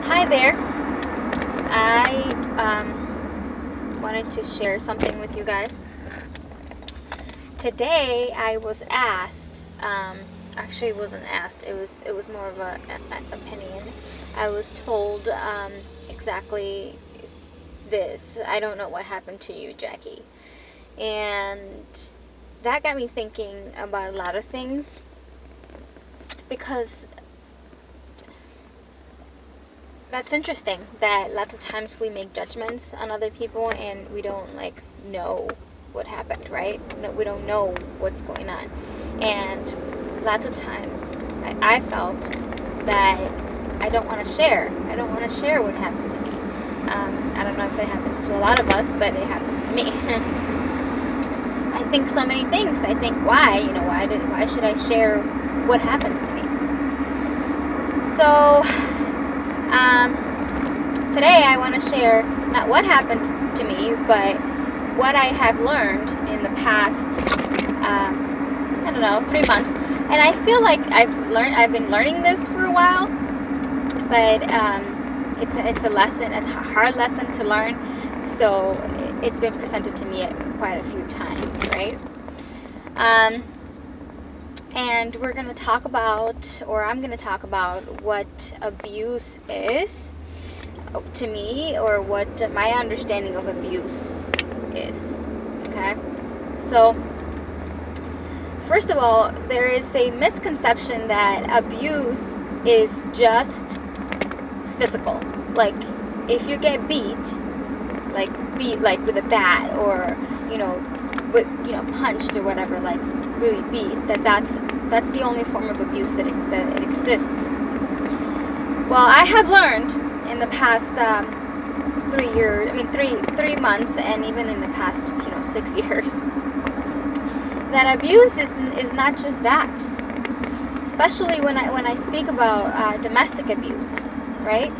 Hi there. I wanted to share something with you guys. Today I was asked. Actually, it wasn't asked. It was more of a opinion. I was told exactly this. I don't know what happened to you, Jackie, and that got me thinking about a lot of things because that's interesting that lots of times we make judgments on other people and we don't know what happened, right? No, we don't know what's going on. And lots of times I felt that I don't want to share. I don't want to share what happened to me. I don't know if it happens to a lot of us, but it happens to me. I think so many things. I think why should I share what happens to me? So today I want to share not what happened to me, but what I have learned in the past, 3 months. And I feel like I've been learning this for a while, but it's a lesson, it's a hard lesson to learn. So it's been presented to me quite a few times, right? And we're going to talk about, or I'm going to talk about what abuse is to me, or what my understanding of abuse is. Okay? So, first of all, there is a misconception that abuse is just physical. Like, if you get beat like with a bat, or punched or whatever, like really beat, that's the only form of abuse that it exists. Well, I have learned in the past 3 months, and even in the past 6 years, that abuse is not just that. Especially when I speak about domestic abuse, right?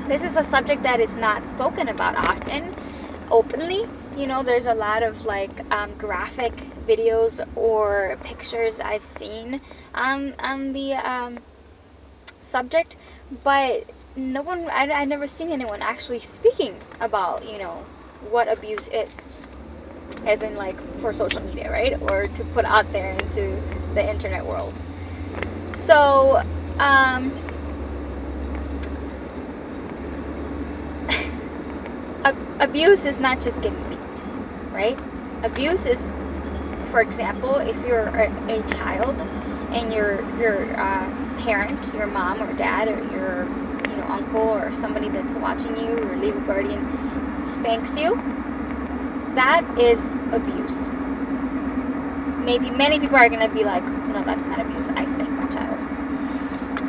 This is a subject that is not spoken about often, openly. There's a lot of graphic videos or pictures I've seen on the subject, but no one, I never seen anyone actually speaking about what abuse is, as in for social media, right, or to put out there into the internet world. So abuse is not just getting beat, right? Abuse is, for example, if you're a child and your parent, your mom or dad, or your uncle, or somebody that's watching you, your legal guardian, spanks you, that is abuse. Maybe many people are gonna be like, no, that's not abuse. I spanked my child.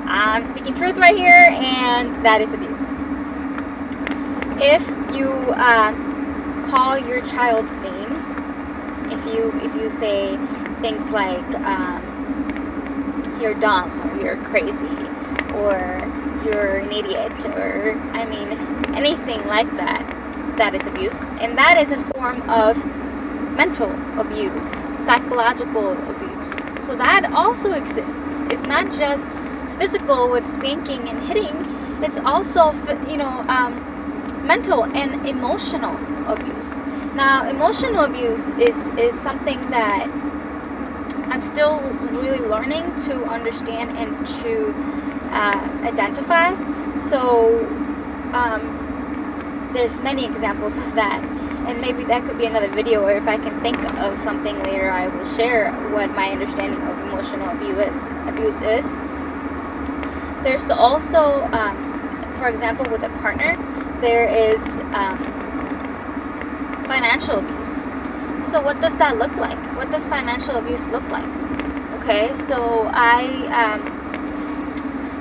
I'm speaking truth right here, and that is abuse. If you call your child names, if you say things like you're dumb, or you're crazy, or you're an idiot, or anything like that, that is abuse. And that is a form of mental abuse, psychological abuse. So that also exists. It's not just physical with spanking and hitting. It's also mental and emotional abuse. Now, emotional abuse is something that I'm still really learning to understand and to identify. So there's many examples of that, and maybe that could be another video, or if I can think of something later, I will share what my understanding of emotional abuse is. There's also, for example, with a partner, there is financial abuse. So what does that look like? What does financial abuse look like? Okay, so I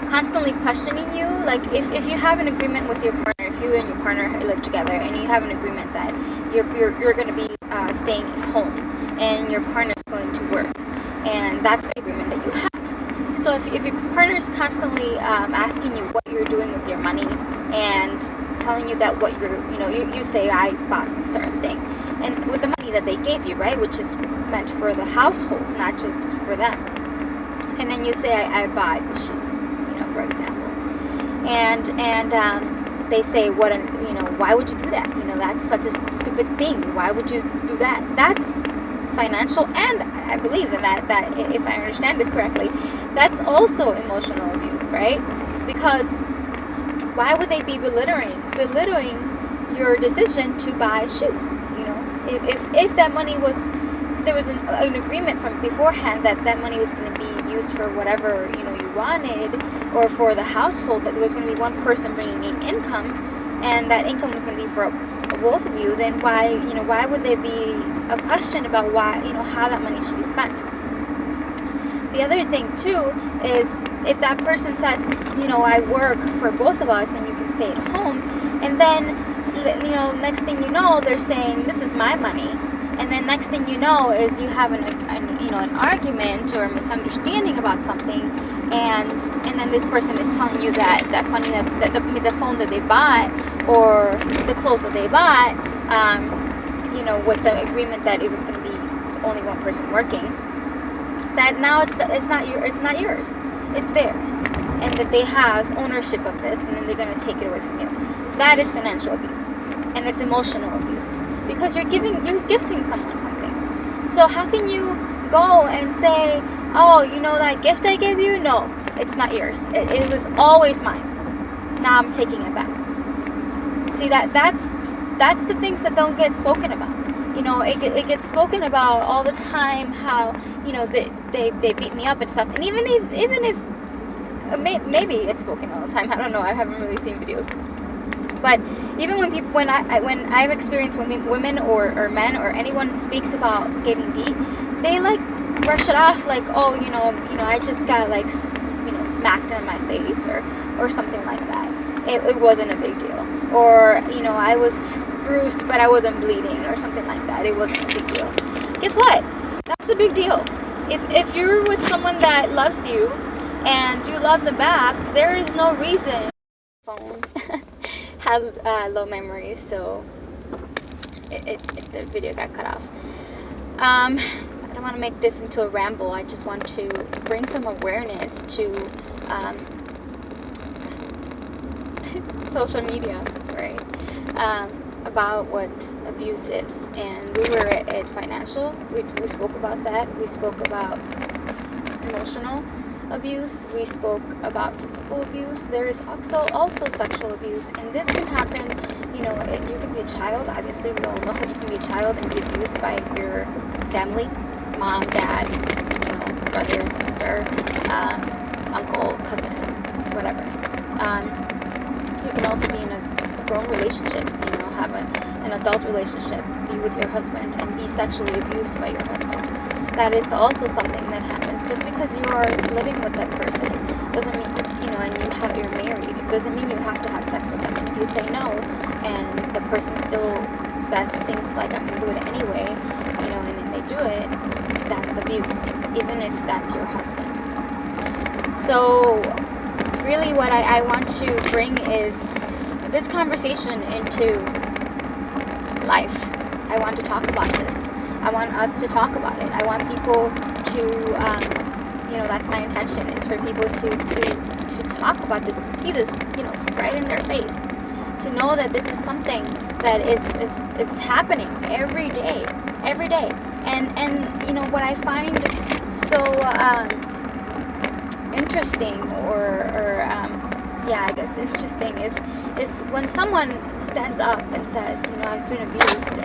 constantly questioning you, like if you have an agreement with your partner, if you and your partner live together, and you have an agreement that you're going to be staying at home, and your partner's going to work, and that's the agreement that you have. So if your partner is constantly asking you what you're doing with your money, and telling you that what you say, I bought a certain thing, and with the money that they gave you, right, which is meant for the household, not just for them, and then you say, I bought the shoes, for example, and they say, why would you do that? That's such a stupid thing. Why would you do that? That's financial, and I believe that if I understand this correctly, that's also emotional abuse, right? Because why would they be belittling your decision to buy shoes? If that money was, there was an agreement from beforehand that money was going to be used for whatever you wanted, or for the household, that there was going to be one person bringing in income, and that income was going to be for both of you, then why would there be a question about how that money should be spent? The other thing too is, if that person says, I work for both of us and you can stay at home, and then next thing you know, they're saying, this is my money, and then next thing you know is you have an argument or a misunderstanding about something, and then this person is telling you that the phone that they bought, or the clothes that they bought, with the agreement that it was going to be only one person working, that now it's not yours, it's theirs, and that they have ownership of this, and then they're going to take it away from you. That is financial abuse, and it's emotional abuse, because you're gifting someone something. So how can you go and say, oh, that gift I gave you, no, it's not yours, it was always mine, now I'm taking it back? See, that's the things that don't get spoken about. It gets spoken about all the time, how they beat me up and stuff, and even if maybe it's spoken all the time, I don't know, I haven't really seen videos. But even when I've experienced women or men or anyone speaks about getting beat, they brush it off like, oh, I just got smacked in my face or something like that. It wasn't a big deal. Or I was bruised but I wasn't bleeding or something like that. It wasn't a big deal. Guess what? That's a big deal. If you're with someone that loves you and you love them back, there is no reason. Phone had low memory, so the video got cut off. I don't want to make this into a ramble. I just want to bring some awareness to social media, right? About what abuse is. And we were at financial. We spoke about that. We spoke about emotional abuse. We spoke about physical abuse. There is also sexual abuse, and this can happen. You can be a child. Obviously, we all know that you can be a child and be abused by your family, mom, dad, brother, sister, uncle, cousin, whatever. You can also be in a grown relationship. Have an adult relationship, be with your husband, and be sexually abused by your husband. That is also something that happens. Just because you are living with that person doesn't mean, and you're married, it doesn't mean you have to have sex with them. And if you say no, and the person still says things like, I'm going to do it anyway, and then they do it, that's abuse, even if that's your husband. So, really what I want to bring is this conversation into life. I want to talk about this. I want us to talk about it. I want people to, that's my intention, is for people to talk about this, to see this, right in their face, to know that this is something that is happening every day, and what I find so interesting, I guess interesting is when someone stands up and says, I've been abused,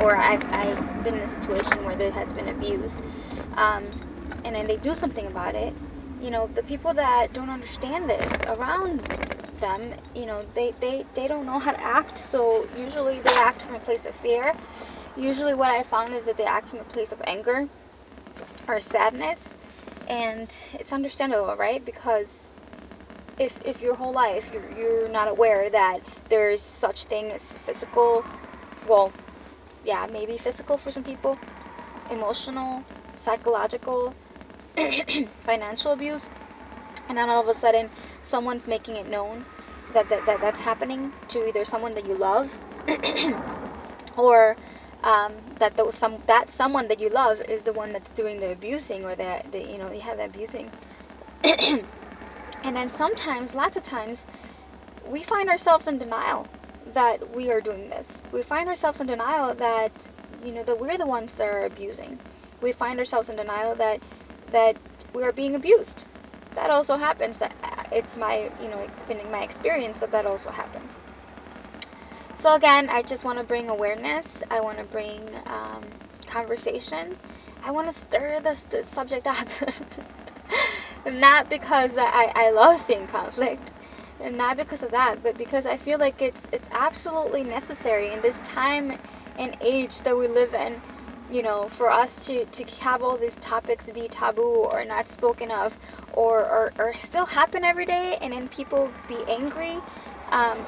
or I've been in a situation where there has been abuse, and then they do something about it. The people that don't understand this around them, they don't know how to act, so usually they act from a place of fear. Usually what I found is that they act from a place of anger or sadness, and it's understandable, right? Because if your whole life you're not aware that there's such thing as physical, maybe physical for some people, emotional, psychological, financial abuse, and then all of a sudden someone's making it known that's happening to either someone that you love or that someone that you love is the one that's doing the abusing, or the abusing. And then sometimes, lots of times, we find ourselves in denial that we are doing this. We find ourselves in denial that, that we're the ones that are abusing. We find ourselves in denial that we are being abused. That also happens. It's my, been in my experience that also happens. So again, I just want to bring awareness. I want to bring conversation. I want to stir this subject up. Not because I love seeing conflict, and not because of that, but because I feel like it's absolutely necessary in this time and age that we live in, for us to have all these topics be taboo or not spoken of, or still happen every day, and then people be angry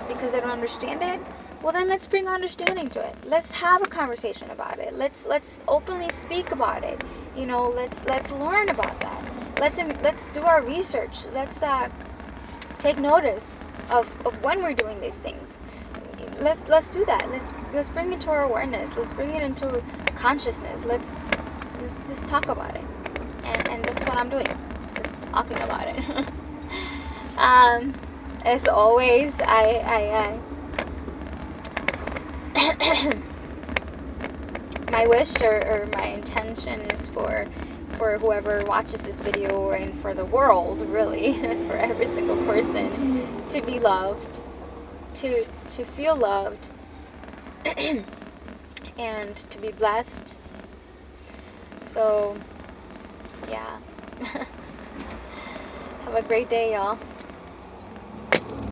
because they don't understand it. Well, then let's bring understanding to it. Let's have a conversation about it. Let's openly speak about it. Let's learn about that. Let's do our research. Let's take notice of when we're doing these things. Let's do that. Let's bring it to our awareness. Let's bring it into consciousness. Let's talk about it. And that's what I'm doing. Just talking about it. As always, I my wish or my intention is for whoever watches this video, and for the world, really, for every single person to be loved, to feel loved, and to be blessed. So, yeah. Have a great day, y'all.